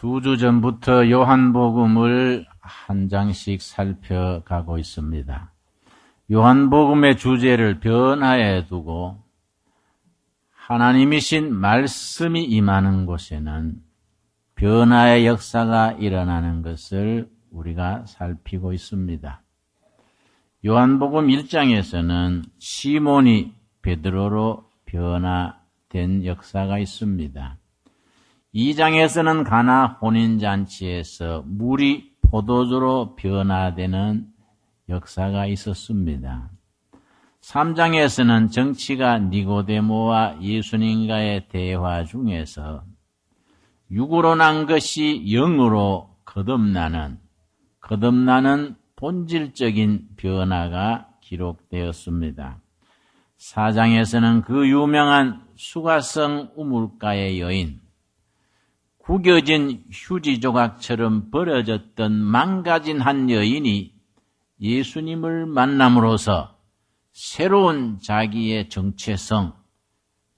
두 주 전부터 요한복음을 한 장씩 살펴가고 있습니다. 요한복음의 주제를 변화에 두고 하나님이신 말씀이 임하는 곳에는 변화의 역사가 일어나는 것을 우리가 살피고 있습니다. 요한복음 1장에서는 시몬이 베드로로 변화된 역사가 있습니다. 2장에서는 가나 혼인잔치에서 물이 포도주로 변화되는 역사가 있었습니다. 3장에서는 정치가 니고데모와 예수님과의 대화 중에서 육으로 난 것이 영으로 거듭나는 본질적인 변화가 기록되었습니다. 4장에서는 그 유명한 수가성 우물가의 여인, 구겨진 휴지 조각처럼 버려졌던 망가진 한 여인이 예수님을 만남으로써 새로운 자기의 정체성,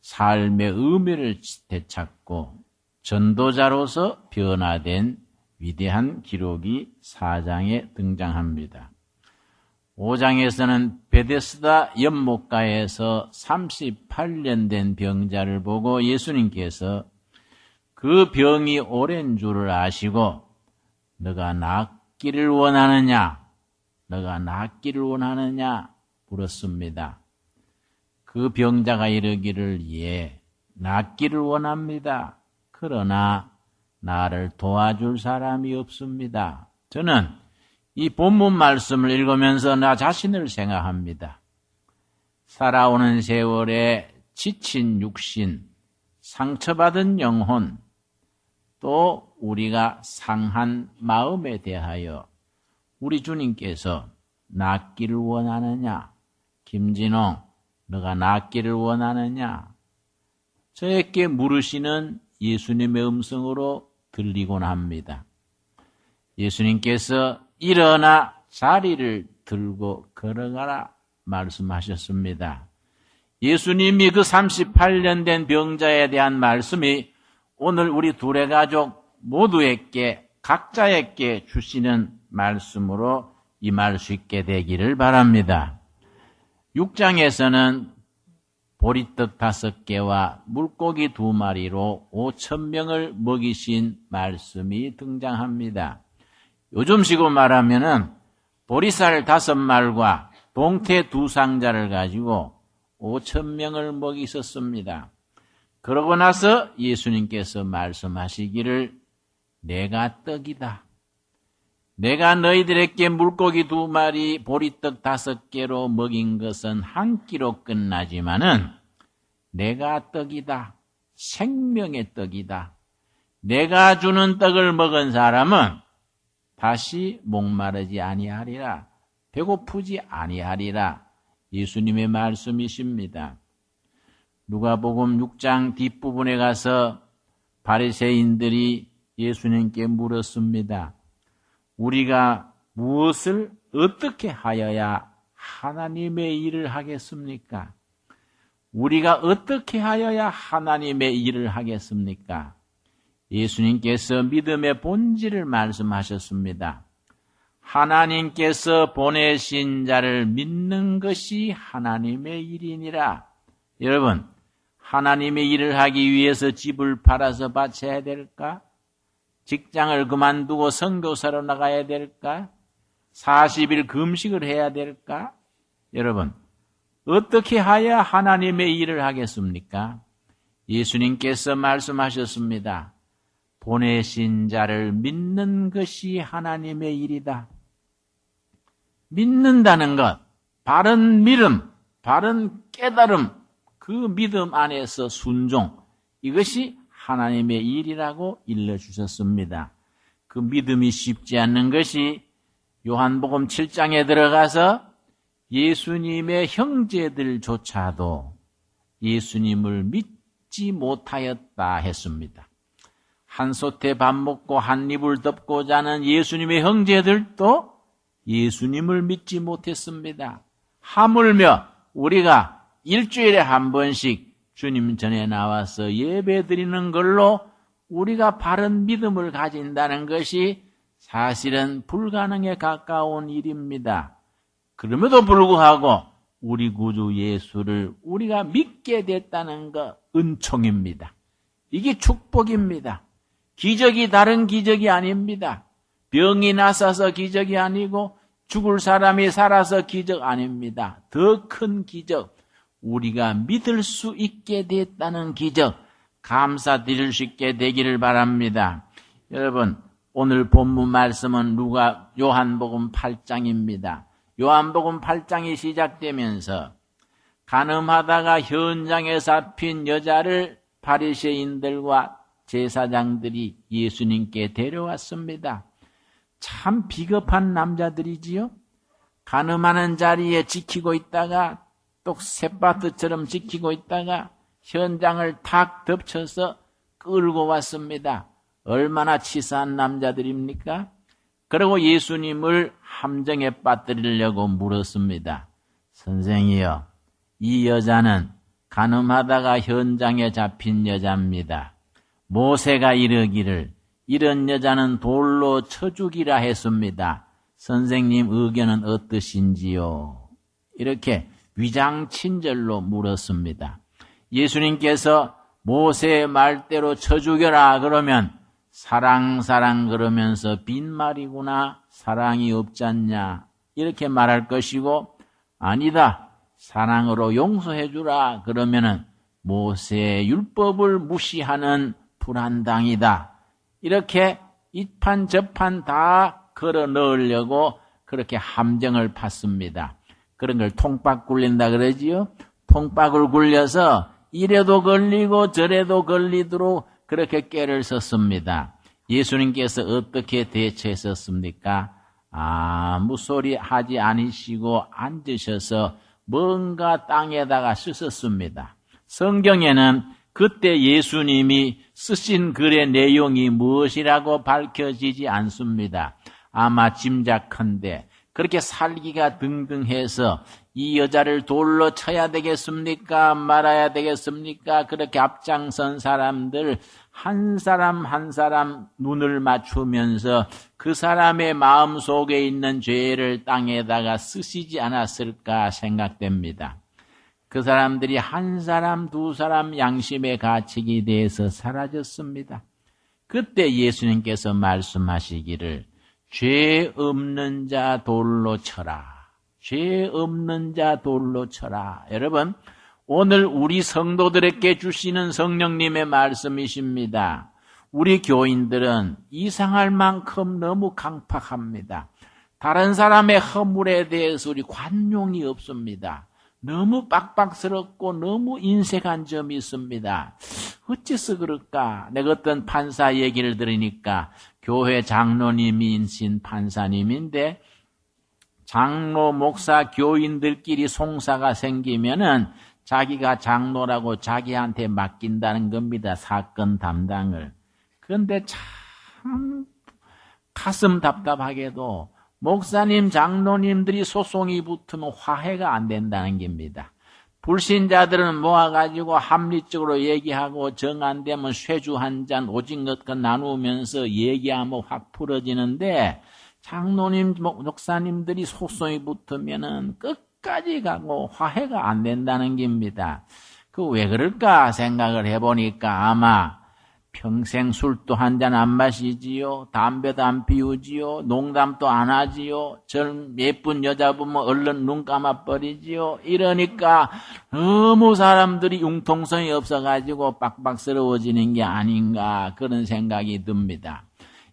삶의 의미를 되찾고 전도자로서 변화된 위대한 기록이 4장에 등장합니다. 5장에서는 베데스다 연못가에서 38년 된 병자를 보고 예수님께서 그 병이 오랜 줄을 아시고 너가 낫기를 원하느냐? 너가 낫기를 원하느냐? 물었습니다. 그 병자가 이르기를 예, 낫기를 원합니다. 그러나 나를 도와줄 사람이 없습니다. 저는 이 본문 말씀을 읽으면서 나 자신을 생각합니다. 살아오는 세월에 지친 육신, 상처받은 영혼, 또 우리가 상한 마음에 대하여 우리 주님께서 낫기를 원하느냐? 김진홍, 너가 낫기를 원하느냐? 저에게 물으시는 예수님의 음성으로 들리곤 합니다. 예수님께서 일어나 자리를 들고 걸어가라 말씀하셨습니다. 예수님이 그 38년 된 병자에 대한 말씀이 오늘 우리 둘의 가족 모두에게 각자에게 주시는 말씀으로 임할 수 있게 되기를 바랍니다. 6장에서는 보리떡 5개와 물고기 2마리로 5,000명을 먹이신 말씀이 등장합니다. 요즘식으로 말하면은 보리쌀 5말과 동태 2상자를 가지고 5,000명을 먹이셨습니다. 그러고 나서 예수님께서 말씀하시기를 내가 떡이다. 내가 너희들에게 물고기 2마리, 보리떡 5개로 먹인 것은 한 끼로 끝나지만은 내가 떡이다. 생명의 떡이다. 내가 주는 떡을 먹은 사람은 다시 목마르지 아니하리라. 배고프지 아니하리라. 예수님의 말씀이십니다. 누가복음 6장 뒷부분에 가서 바리새인들이 예수님께 물었습니다. 우리가 무엇을 어떻게 하여야 하나님의 일을 하겠습니까? 우리가 어떻게 하여야 하나님의 일을 하겠습니까? 예수님께서 믿음의 본질을 말씀하셨습니다. 하나님께서 보내신 자를 믿는 것이 하나님의 일이니라. 여러분, 하나님의 일을 하기 위해서 집을 팔아서 바쳐야 될까? 직장을 그만두고 선교사로 나가야 될까? 40일 금식을 해야 될까? 여러분, 어떻게 하여야 하나님의 일을 하겠습니까? 예수님께서 말씀하셨습니다. 보내신 자를 믿는 것이 하나님의 일이다. 믿는다는 것, 바른 믿음, 바른 깨달음, 그 믿음 안에서 순종, 이것이 하나님의 일이라고 일러주셨습니다. 그 믿음이 쉽지 않는 것이 요한복음 7장에 들어가서 예수님의 형제들조차도 예수님을 믿지 못하였다 했습니다. 한솥에 밥 먹고 한 입을 덮고 자는 예수님의 형제들도 예수님을 믿지 못했습니다. 하물며 우리가 일주일에 한 번씩 주님 전에 나와서 예배 드리는 걸로 우리가 바른 믿음을 가진다는 것이 사실은 불가능에 가까운 일입니다. 그럼에도 불구하고 우리 구주 예수를 우리가 믿게 됐다는 것 은총입니다. 이게 축복입니다. 기적이 다른 기적이 아닙니다. 병이 나서서 기적이 아니고 죽을 사람이 살아서 기적 아닙니다. 더 큰 기적, 우리가 믿을 수 있게 됐다는 기적, 감사드릴 수 있게 되기를 바랍니다. 여러분, 오늘 본문 말씀은 요한복음 8장입니다. 요한복음 8장이 시작되면서 간음하다가 현장에 잡힌 여자를 바리새인들과 제사장들이 예수님께 데려왔습니다. 참 비겁한 남자들이지요. 간음하는 자리에 지키고 있다가 또 셋바트처럼 지키고 있다가 현장을 탁 덮쳐서 끌고 왔습니다. 얼마나 치사한 남자들입니까? 그리고 예수님을 함정에 빠뜨리려고 물었습니다. 선생이여, 이 여자는 간음하다가 현장에 잡힌 여자입니다. 모세가 이르기를 이런 여자는 돌로 쳐 죽이라 했습니다. 선생님 의견은 어떠신지요? 이렇게 위장친절로 물었습니다. 예수님께서 모세의 말대로 쳐 죽여라 그러면 사랑 그러면서 빈말이구나, 사랑이 없잖냐 이렇게 말할 것이고, 아니다, 사랑으로 용서해 주라 그러면은 모세의 율법을 무시하는 불한당이다, 이렇게 이판 저판 다 걸어 넣으려고 그렇게 함정을 팠습니다. 그런 걸 통박 굴린다 그러지요. 통박을 굴려서 이래도 걸리고 저래도 걸리도록 그렇게 꾀를 썼습니다. 예수님께서 어떻게 대처했었습니까? 아무 소리 하지 않으시고 앉으셔서 뭔가 땅에다가 쓰셨습니다. 성경에는 그때 예수님이 쓰신 글의 내용이 무엇이라고 밝혀지지 않습니다. 아마 짐작컨대 그렇게 살기가 등등해서 이 여자를 돌로 쳐야 되겠습니까? 말아야 되겠습니까? 그렇게 앞장선 사람들 한 사람 한 사람 눈을 맞추면서 그 사람의 마음 속에 있는 죄를 땅에다가 쓰시지 않았을까 생각됩니다. 그 사람들이 한 사람 두 사람 양심의 가책이 대해서 사라졌습니다. 그때 예수님께서 말씀하시기를 죄 없는 자 돌로 쳐라. 죄 없는 자 돌로 쳐라. 여러분, 오늘 우리 성도들에게 주시는 성령님의 말씀이십니다. 우리 교인들은 이상할 만큼 너무 강팍합니다. 다른 사람의 허물에 대해서 우리 관용이 없습니다. 너무 빡빡스럽고 너무 인색한 점이 있습니다. 어째서 그럴까? 내가 어떤 판사 얘기를 들으니까 교회 장로님이신 판사님인데 장로, 목사, 교인들끼리 송사가 생기면은 자기가 장로라고 자기한테 맡긴다는 겁니다. 사건 담당을. 그런데 참 가슴 답답하게도 목사님, 장로님들이 소송이 붙으면 화해가 안 된다는 겁니다. 불신자들은 모아가지고 합리적으로 얘기하고 정 안 되면 쇠주 한 잔 오징어 것 나누면서 얘기하면 확 풀어지는데 장로님, 목사님들이 소송이 붙으면은 끝까지 가고 화해가 안 된다는 겁니다. 그 왜 그럴까 생각을 해보니까 아마 평생 술도 한 잔 안 마시지요. 담배도 안 피우지요. 농담도 안 하지요. 예쁜 여자 보면 얼른 눈 감아버리지요. 이러니까 너무 사람들이 융통성이 없어가지고 빡빡스러워지는 게 아닌가 그런 생각이 듭니다.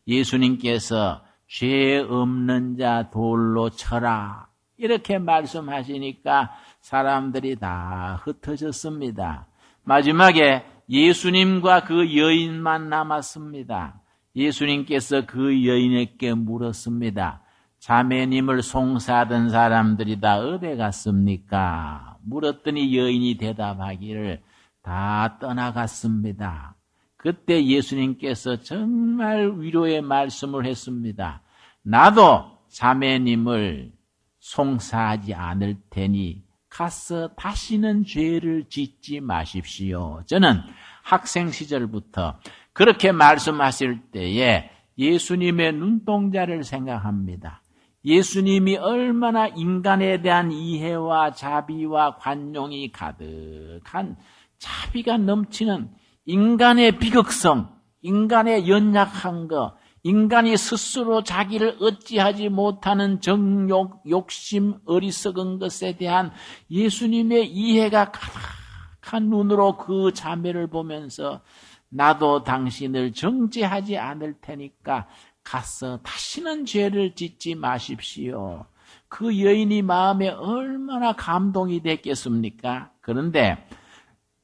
예수님께서 죄 없는 자 돌로 쳐라 이렇게 말씀하시니까 사람들이 다 흩어졌습니다. 마지막에 예수님과 그 여인만 남았습니다. 예수님께서 그 여인에게 물었습니다. 자매님을 송사하던 사람들이 다 어디 갔습니까? 물었더니 여인이 대답하기를 다 떠나갔습니다. 그때 예수님께서 정말 위로의 말씀을 했습니다. 나도 자매님을 송사하지 않을 테니 가서 다시는 죄를 짓지 마십시오. 저는 학생 시절부터 그렇게 말씀하실 때에 예수님의 눈동자를 생각합니다. 예수님이 얼마나 인간에 대한 이해와 자비와 관용이 가득한 자비가 넘치는 인간의 비극성, 인간의 연약한 것, 인간이 스스로 자기를 어찌하지 못하는 정욕, 욕심, 어리석은 것에 대한 예수님의 이해가 가득한 눈으로 그 자매를 보면서 나도 당신을 정죄하지 않을 테니까 가서 다시는 죄를 짓지 마십시오. 그 여인이 마음에 얼마나 감동이 됐겠습니까? 그런데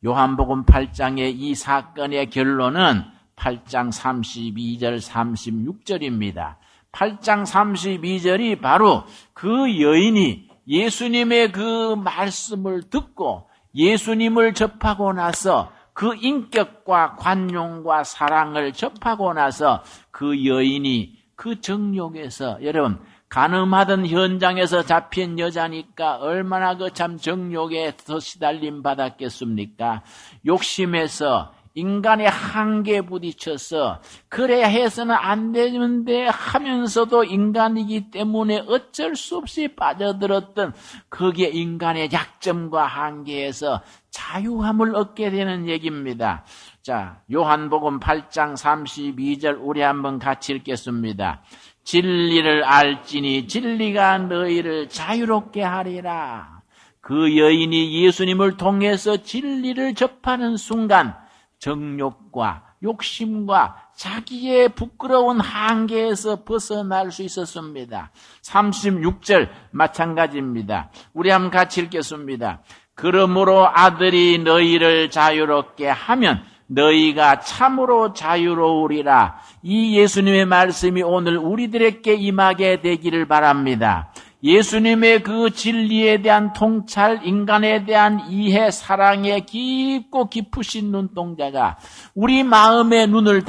요한복음 8장의 이 사건의 결론은 8장 32절 36절입니다. 8장 32절이 바로 그 여인이 예수님의 그 말씀을 듣고 예수님을 접하고 나서 그 인격과 관용과 사랑을 접하고 나서 그 여인이 그 정욕에서, 여러분 간음하던 현장에서 잡힌 여자니까 얼마나 그 참 정욕에서 시달림 받았겠습니까? 욕심에서 인간의 한계에 부딪혀서 그래야 해서는 안 되는데 하면서도 인간이기 때문에 어쩔 수 없이 빠져들었던 거기에 인간의 약점과 한계에서 자유함을 얻게 되는 얘기입니다. 자, 요한복음 8장 32절 우리 한번 같이 읽겠습니다. 진리를 알지니 진리가 너희를 자유롭게 하리라. 그 여인이 예수님을 통해서 진리를 접하는 순간 정욕과 욕심과 자기의 부끄러운 한계에서 벗어날 수 있었습니다. 36절 마찬가지입니다. 우리 한번 같이 읽겠습니다. 그러므로 아들이 너희를 자유롭게 하면 너희가 참으로 자유로우리라. 이 예수님의 말씀이 오늘 우리들에게 임하게 되기를 바랍니다. 예수님의 그 진리에 대한 통찰, 인간에 대한 이해, 사랑에 깊고 깊으신 눈동자가 우리 마음의 눈에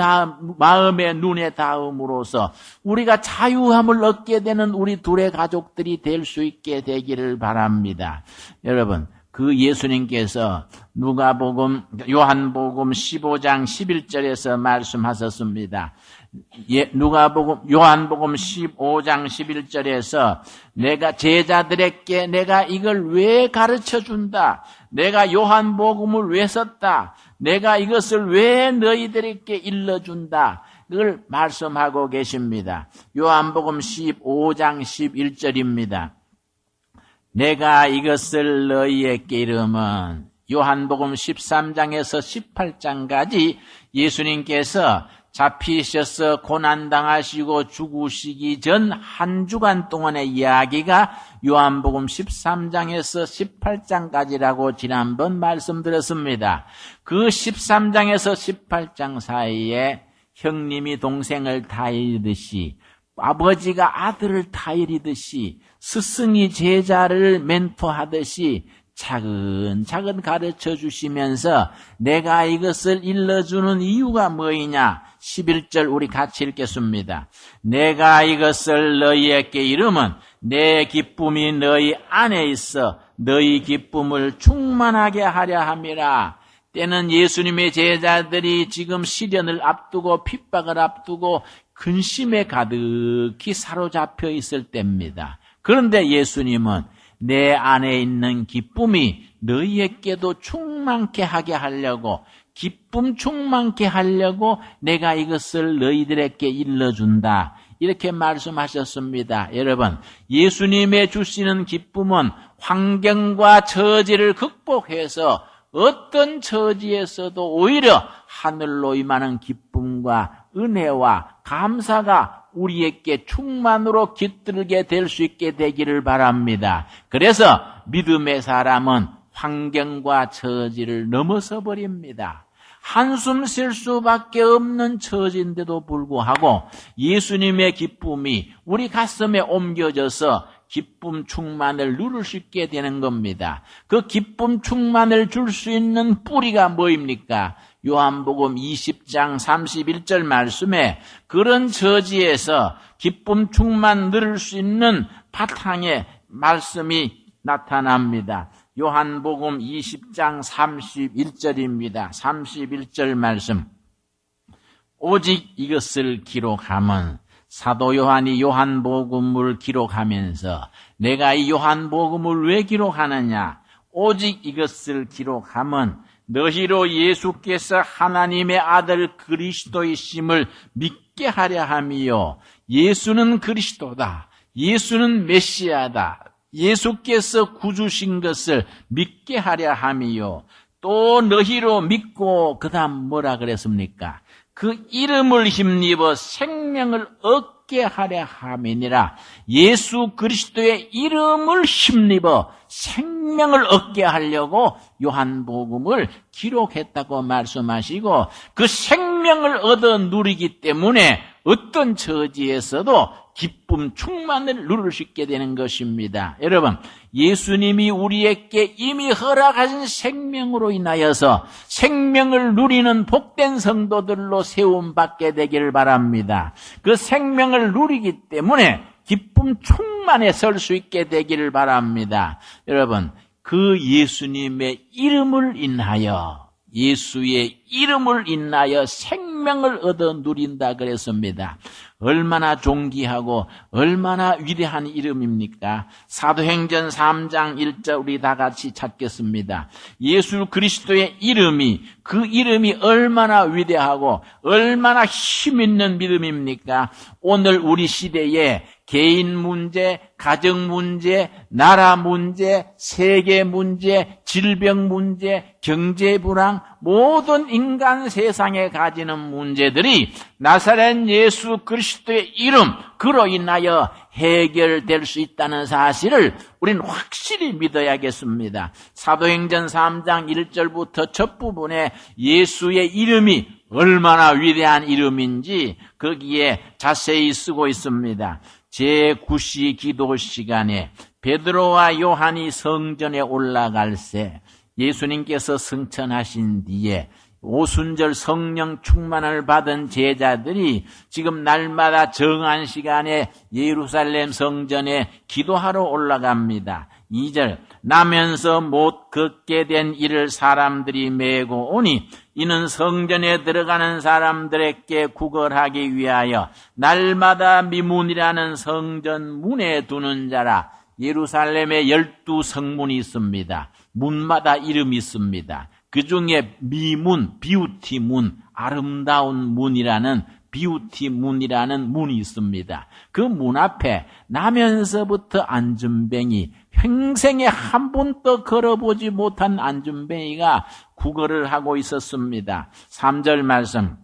닿음으로써 우리가 자유함을 얻게 되는 우리 둘의 가족들이 될 수 있게 되기를 바랍니다. 여러분, 그 예수님께서 요한복음 15장 11절에서 말씀하셨습니다. 요한복음 15장 11절에서 내가 제자들에게 내가 이걸 왜 가르쳐 준다? 내가 요한복음을 왜 썼다? 내가 이것을 왜 너희들에게 일러준다? 그걸 말씀하고 계십니다. 요한복음 15장 11절입니다. 내가 이것을 너희에게 이르면, 요한복음 13장에서 18장까지 예수님께서 잡히셔서 고난당하시고 죽으시기 전 한 주간 동안의 이야기가 요한복음 13장에서 18장까지라고 지난번 말씀드렸습니다. 그 13장에서 18장 사이에 형님이 동생을 타이르듯이, 아버지가 아들을 타이르듯이, 스승이 제자를 멘토하듯이 차근차근 가르쳐 주시면서 내가 이것을 일러주는 이유가 뭐이냐? 11절 우리 같이 읽겠습니다. 내가 이것을 너희에게 이르면 내 기쁨이 너희 안에 있어 너희 기쁨을 충만하게 하려 함이라. 때는 예수님의 제자들이 지금 시련을 앞두고 핍박을 앞두고 근심에 가득히 사로잡혀 있을 때입니다. 그런데 예수님은 내 안에 있는 기쁨이 너희에게도 충만케 하게 하려고, 기쁨 충만케 하려고 내가 이것을 너희들에게 일러준다. 이렇게 말씀하셨습니다. 여러분, 예수님의 주시는 기쁨은 환경과 처지를 극복해서 어떤 처지에서도 오히려 하늘로 임하는 기쁨과 은혜와 감사가 우리에게 충만으로 깃들게 될 수 있게 되기를 바랍니다. 그래서 믿음의 사람은 환경과 처지를 넘어서 버립니다. 한숨 쉴 수밖에 없는 처지인데도 불구하고 예수님의 기쁨이 우리 가슴에 옮겨져서 기쁨 충만을 누릴 수 있게 되는 겁니다. 그 기쁨 충만을 줄 수 있는 뿌리가 뭐입니까? 요한복음 20장 31절 말씀에 그런 처지에서 기쁨 충만 누릴 수 있는 바탕의 말씀이 나타납니다. 요한복음 20장 31절입니다. 31절 말씀. 오직 이것을 기록하면 사도 요한이 요한복음을 기록하면서 내가 이 요한복음을 왜 기록하느냐? 오직 이것을 기록하면 너희로 예수께서 하나님의 아들 그리스도이심을 믿게 하려 함이요. 예수는 그리스도다. 예수는 메시아다. 예수께서 구주신 것을 믿게 하려 함이요. 또 너희로 믿고 그 다음 뭐라 그랬습니까? 그 이름을 힘입어 생명을 얻게 하려 함이니라. 예수 그리스도의 이름을 힘입어 생명을 얻게 하려고 요한복음을 기록했다고 말씀하시고 그 생명을 얻어 누리기 때문에 어떤 처지에서도 기쁨 충만을 누릴 수 있게 되는 것입니다. 여러분, 예수님이 우리에게 이미 허락하신 생명으로 인하여서 생명을 누리는 복된 성도들로 세움받게 되기를 바랍니다. 그 생명을 누리기 때문에 기쁨 충만에 설 수 있게 되기를 바랍니다. 여러분, 그 예수님의 이름을 인하여 예수의 이름을 인하여 생명을 얻어 누린다 그랬습니다. 얼마나 존귀하고 얼마나 위대한 이름입니까? 사도행전 3장 1절 우리 다 같이 찾겠습니다. 예수 그리스도의 이름이 그 이름이 얼마나 위대하고 얼마나 힘있는 믿음입니까? 오늘 우리 시대에 개인 문제, 가정 문제, 나라 문제, 세계 문제, 질병 문제, 경제 불황, 모든 인간 세상에 가지는 문제들이 나사렛 예수 그리스도의 이름, 그로 인하여 해결될 수 있다는 사실을 우리는 확실히 믿어야겠습니다. 사도행전 3장 1절부터 첫 부분에 예수의 이름이 얼마나 위대한 이름인지 거기에 자세히 쓰고 있습니다. 제9시 기도 시간에 베드로와 요한이 성전에 올라갈새 예수님께서 승천하신 뒤에 오순절 성령 충만을 받은 제자들이 지금 날마다 정한 시간에 예루살렘 성전에 기도하러 올라갑니다. 2절 나면서 못 걷게 된 이를 사람들이 메고 오니 이는 성전에 들어가는 사람들에게 구걸하기 위하여 날마다 미문이라는 성전 문에 두는 자라. 예루살렘에 12성문이 있습니다. 문마다 이름이 있습니다. 그 중에 미문, 비우티문, 아름다운 문이라는 비우티문이라는 문이 있습니다. 그 문 앞에 나면서부터 안전뱅이, 평생에 한 번도 걸어보지 못한 안전뱅이가 구걸을 하고 있었습니다. 3절 말씀.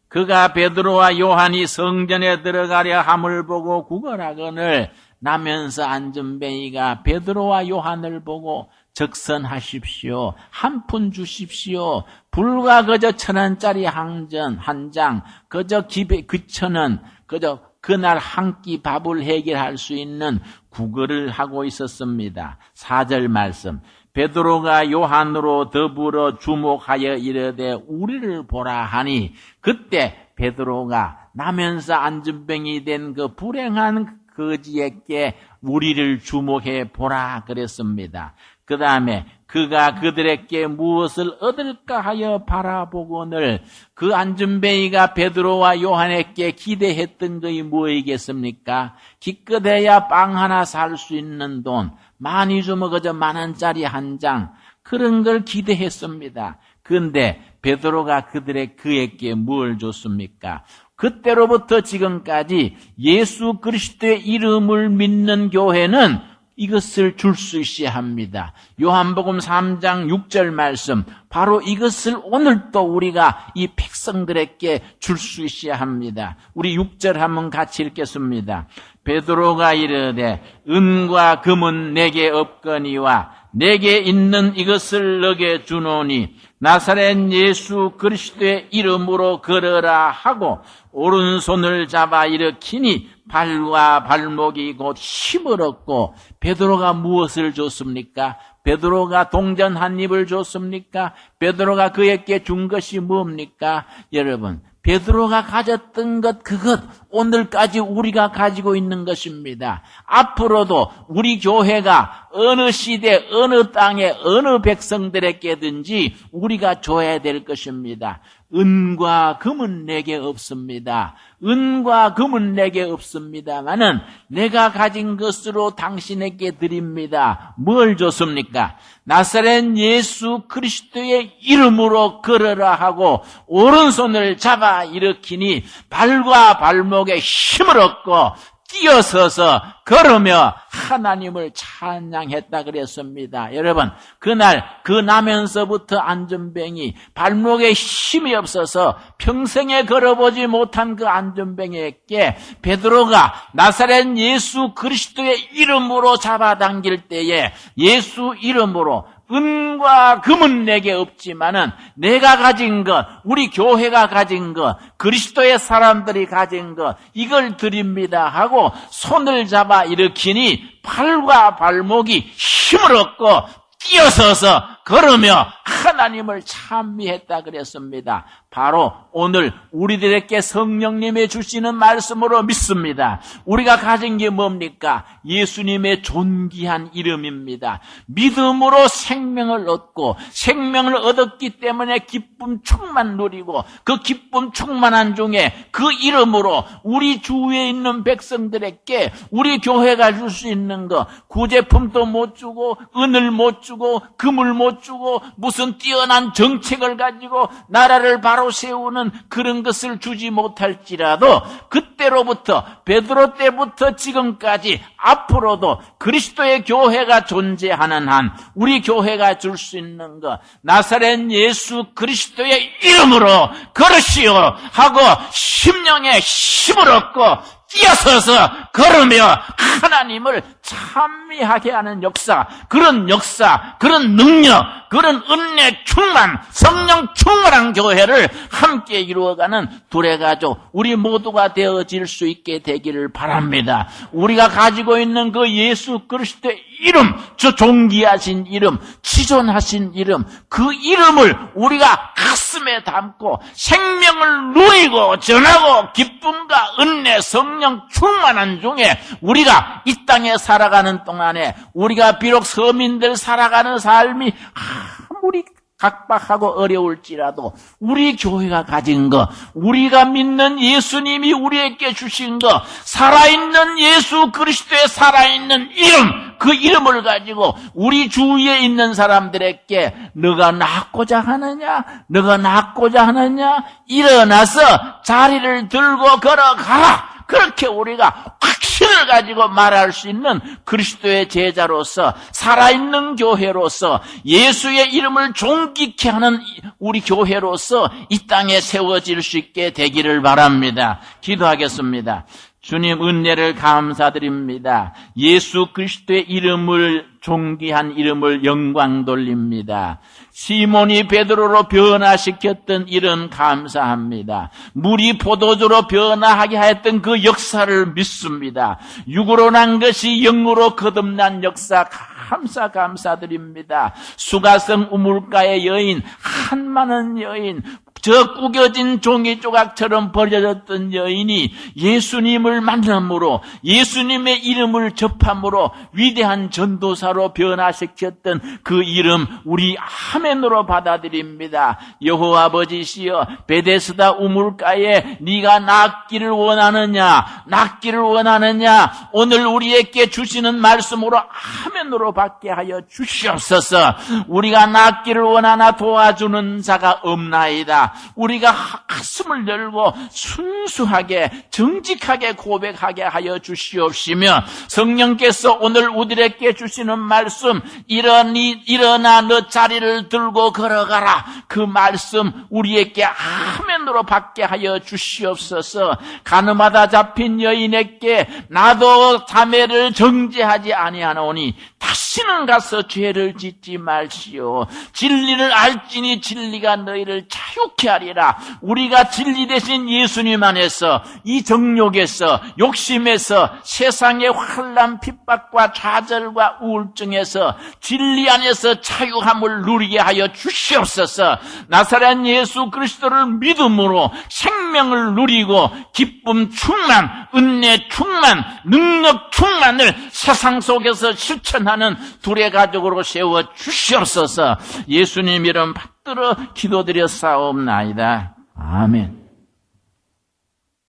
그가 베드로와 요한이 성전에 들어가려 함을 보고 구걸하거늘 나면서 안전뱅이가 베드로와 요한을 보고 적선하십시오. 한 푼 주십시오. 불과 그저 1,000원짜리 한 장, 그저 기배 9,000원, 그저 그날 한 끼 밥을 해결할 수 있는 구걸을 하고 있었습니다. 4절 말씀. 베드로가 요한으로 더불어 주목하여 이르되 우리를 보라 하니 그때 베드로가 나면서 안전병이 된 그 불행한 거지에게 우리를 주목해 보라 그랬습니다. 그 다음에 그가 그들에게 무엇을 얻을까 하여 바라보거늘 그 안전뱅이가 베드로와 요한에게 기대했던 것이 무엇이겠습니까? 기껏해야 빵 하나 살 수 있는 돈, 많이 주면 그저 10,000원짜리 한 장, 그런 걸 기대했습니다. 그런데 베드로가 그에게 뭘 줬습니까? 그때로부터 지금까지 예수 그리스도의 이름을 믿는 교회는 이것을 줄 수 있어야 합니다. 요한복음 3장 6절 말씀, 바로 이것을 오늘도 우리가 이 백성들에게 줄 수 있어야 합니다. 우리 6절 한번 같이 읽겠습니다. 베드로가 이르되 은과 금은 내게 없거니와 내게 있는 이것을 너게 주노니 나사렛 예수 그리스도의 이름으로 걸어라 하고 오른손을 잡아 일으키니 발과 발목이 곧 힘을 얻고 베드로가 무엇을 줬습니까? 베드로가 동전 한 입을 줬습니까? 베드로가 그에게 준 것이 뭡니까? 여러분, 베드로가 가졌던 그것 오늘까지 우리가 가지고 있는 것입니다. 앞으로도 우리 교회가 어느 시대, 어느 땅에, 어느 백성들에게든지 우리가 줘야 될 것입니다. 은과 금은 내게 없습니다. 은과 금은 내게 없습니다마는 내가 가진 것으로 당신에게 드립니다. 뭘 줬습니까? 나사렛 예수 그리스도의 이름으로 걸어라 하고 오른손을 잡아 일으키니 발과 발목에 힘을 얻고 뛰어서서 걸으며 하나님을 찬양했다 그랬습니다. 여러분, 그날 그 나면서부터 안전뱅이, 발목에 힘이 없어서 평생에 걸어보지 못한 그 안전뱅이에게 베드로가 나사렛 예수 그리스도의 이름으로 잡아당길 때에 예수 이름으로 은과 금은 내게 없지만은 내가 가진 것, 우리 교회가 가진 것, 그리스도의 사람들이 가진 것, 이걸 드립니다 하고 손을 잡아 일으키니 발과 발목이 힘을 얻고 뛰어서서 걸으며 하나님을 찬미했다 그랬습니다. 바로 오늘 우리들에게 성령님의 주시는 말씀으로 믿습니다. 우리가 가진 게 뭡니까? 예수님의 존귀한 이름입니다. 믿음으로 생명을 얻고 생명을 얻었기 때문에 기쁨 충만 누리고 그 기쁨 충만한 중에 그 이름으로 우리 주위에 있는 백성들에게 우리 교회가 줄 수 있는 거, 구제품도 못 주고 은을 못 주고 금을 못 주고 무슨 뛰어난 정책을 가지고 나라를 바로 세우는 그런 것을 주지 못할지라도 그때로부터 베드로 때부터 지금까지 앞으로도 그리스도의 교회가 존재하는 한 우리 교회가 줄 수 있는 것, 나사렛 예수 그리스도의 이름으로 걸으시오 하고 심령에 힘을 얻고 뛰어서서 걸으며 하나님을 찬미하게 하는 역사, 그런 능력, 그런 은혜 충만, 성령 충만한 교회를 함께 이루어가는 두레가족, 우리 모두가 되어질 수 있게 되기를 바랍니다. 우리가 가지고 있는 그 예수 그리스도의 이름, 저 존귀하신 이름, 지존하신 이름, 그 이름을 우리가 가슴에 담고 생명을 누리고 전하고 기쁨과 은혜, 성령 충만한 중에 우리가 이 땅에 살아가는 동안에 우리가 비록 서민들 살아가는 삶이 아무리 각박하고 어려울지라도 우리 교회가 가진 것, 우리가 믿는 예수님이 우리에게 주신 것, 살아있는 예수 그리스도의 살아있는 이름, 그 이름을 가지고 우리 주위에 있는 사람들에게 너가 낫고자 하느냐? 너가 낫고자 하느냐? 일어나서 자리를 들고 걸어가라. 그렇게 우리가 확신을 가지고 말할 수 있는 그리스도의 제자로서 살아있는 교회로서 예수의 이름을 존귀케 하는 우리 교회로서 이 땅에 세워질 수 있게 되기를 바랍니다. 기도하겠습니다. 주님 은혜를 감사드립니다. 예수 그리스도의 이름을 존귀한 이름을 영광 돌립니다. 시몬이 베드로로 변화시켰던 이름 감사합니다. 물이 포도주로 변화하게 하였던 그 역사를 믿습니다. 육으로 난 것이 영으로 거듭난 역사 감사드립니다. 수가성 우물가의 여인, 한많은 여인, 저 구겨진 종이 조각처럼 버려졌던 여인이 예수님을 만남으로 예수님의 이름을 접함으로 위대한 전도사로 변화시켰던 그 이름 우리 아멘으로 받아들입니다. 여호와 아버지시여, 베데스다 우물가에 네가 낫기를 원하느냐, 오늘 우리에게 주시는 말씀으로 아멘으로 받게 하여 주시옵소서. 우리가 낫기를 원하나 도와주는 자가 없나이다. 우리가 가슴을 열고 순수하게 정직하게 고백하게 하여 주시옵시며, 성령께서 오늘 우리에게 주시는 말씀, 일어나 너 자리를 들고 걸어가라, 그 말씀 우리에게 아멘으로 받게 하여 주시옵소서. 가늠하다 잡힌 여인에게 나도 자매를 정죄하지 아니하노니 다시는 가서 죄를 짓지 말시오. 진리를 알지니 진리가 너희를 자유케 하리라. 우리가 진리 되신 예수님 안에서, 이 정욕에서, 욕심에서, 세상의 환난 핍박과 좌절과 우울증에서 진리 안에서 자유함을 누리게 하여 주시옵소서. 나사렛 예수 그리스도를 믿음으로 생명을 누리고 기쁨 충만, 은혜 충만, 능력 충만을 세상 속에서 실천하는 두레가족으로 세워 주시옵소서. 예수님 이름 받들어 기도드렸사옵나이다. 아멘.